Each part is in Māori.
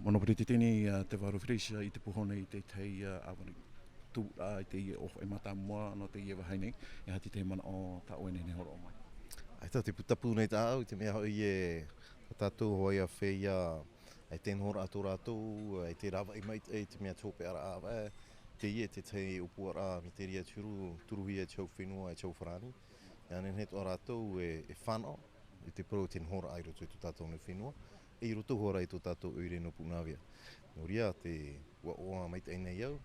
Monopoli te tini te waru frisia I te puhone I te tei awani tu I te o e mata mua no te ia wahaine e hati te mana o ta oene ne horo o mai. Ai tā te putapu nei tā au, te mea hoi tātou hoi a whea ai ten hora ato rātou, ai te rawa I mai te mea tōpe ara awa, te ie te tei upu ara mi te ria turuhi e chau whenua e chau wharani. Ia nen he toa rātou e whanau, I te pro ten hora ai roto I tō tātou no whenua, e roto hora I tō tātou uire no punawia. Nō ria te ua oa mai te nei au,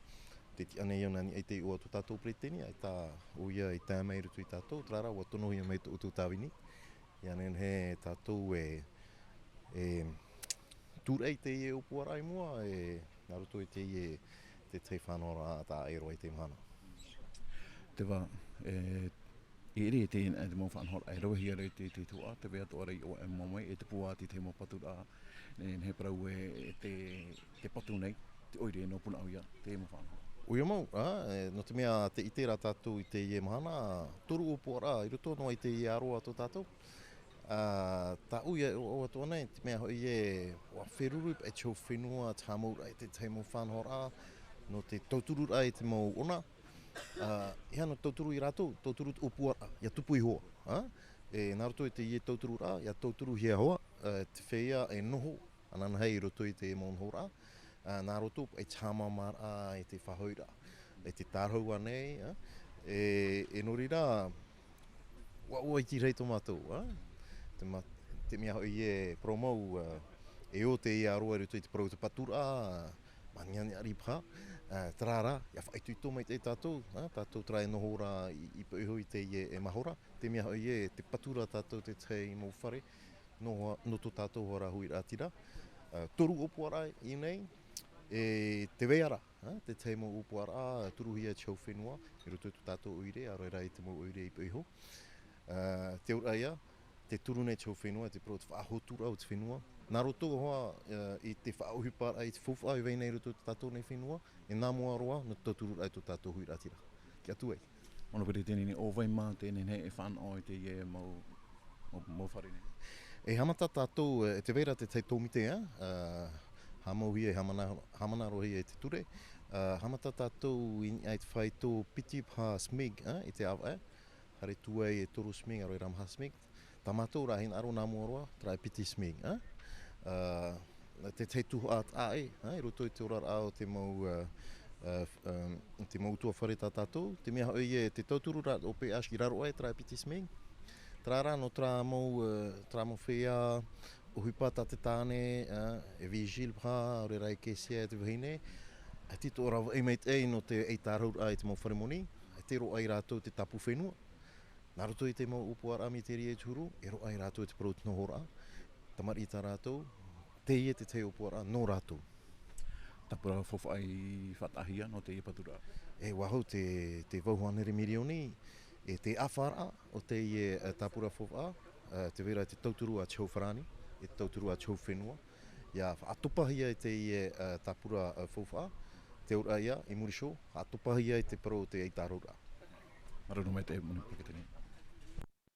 te ti anei au nani ai te ua tō tātou preteni, ai tā uia I tā mai roto I tātou, trara ua tono hia mai tō tāwini. Ia nen he tātou e tūrei te ie upu ara I mua, nā roto te ie te tei whanora tā aero ai te mana. Te wā, I ere te ina e te mō whanhora, e rawa hia rei te tua, te wea toa rei o e mamai, e te puati te mō patura, he parau te patu nei, te oire no puna au ia, te mō whanhora. Uia mau, no te mea te ite rā tātou I te ie mahana, toru upu ara, I roto no I te ie aroa tō tātou. Tā uia o atua nei, te mea hoi wa wheruru e chau whenua tā maura I te tei mō whanhora, no te tauturu ai te mō ona. Ia no tauturu I rātou, tauturu upu ara, ia tupu I hoa. Nā roto I te ie tauturu rā, ia tauturu hia hoa, te whea e noho, anana hei roto I te mōn hora. Nā roto e tāma mara I te whahoira, e te tārhau anei, e nori rā, wa ua I ki rei tō mātou, te mea hoi promou, e o te ia aroa roto I te parau te patura, maniani ari pā, trara, ia whaitui tō mai te tātou, tātou trai noho rā I pēho I te e mahora, te mea hoi te patura tātou te tei mō whare, no tō tātou hora hui rā tira. Toru opu ara I nei, te weara, te tei mō upu ara, turuhia chau whenua, I roto tō tātou uire, aroi rai te mō uire I pēho. Te ura ia, te turu nei chau whenua, te pro te whaahotura o te whenua. Nā roto hoa I te whaauhipara I te whawha I weinei roto tō tātou nei whenua, e nā mua roa no tō turu ai tō tātou hui rātira. Kia tu ei. Ono pere tēnei o vai mā tēnei he e whanau I te ie mau whare nei. E hamata tātou, te veira te tei tōmite, hamauhi e hamana rohi e te ture. Hamata tātou I te whai tō piti pā smig I te awa hare tuai e toru smig, aroi ramha smig. Tā mātou rā hin aro nā mua roa, trai piti smig. Te tei tuho at ai, I roto I te ora ao te mau tua whare tā tātou. Te mea hoi te tauturu rā o pe aski raro ai, trai piti smig. Trara no tra mau whea o huipata te tāne, e vigil pā, ore rai kesia e te wahine. E tito ora e meit ei no te eitarau ai te mau wharemoni, e te ro ai rātou te tapu whenua. Nā roto I te mau upu ara mi te rie turu, e ro ai rātou te parau tino hora. Tamari I tā rātou, te ie te te upu ara, no rātou. Tapura whawhai whatahia no te ipatura. E wahau te vauhanere mirioni, e te awhara o te ie tapura whawha, te vera te tauturu a chau wharani, e tauturu a chau whenua. Ia whaatupahia I te ie tapura whawha, te ura ia, I murisho, whaatupahia I te parau te eitarura. Marunu mai te muni paketani.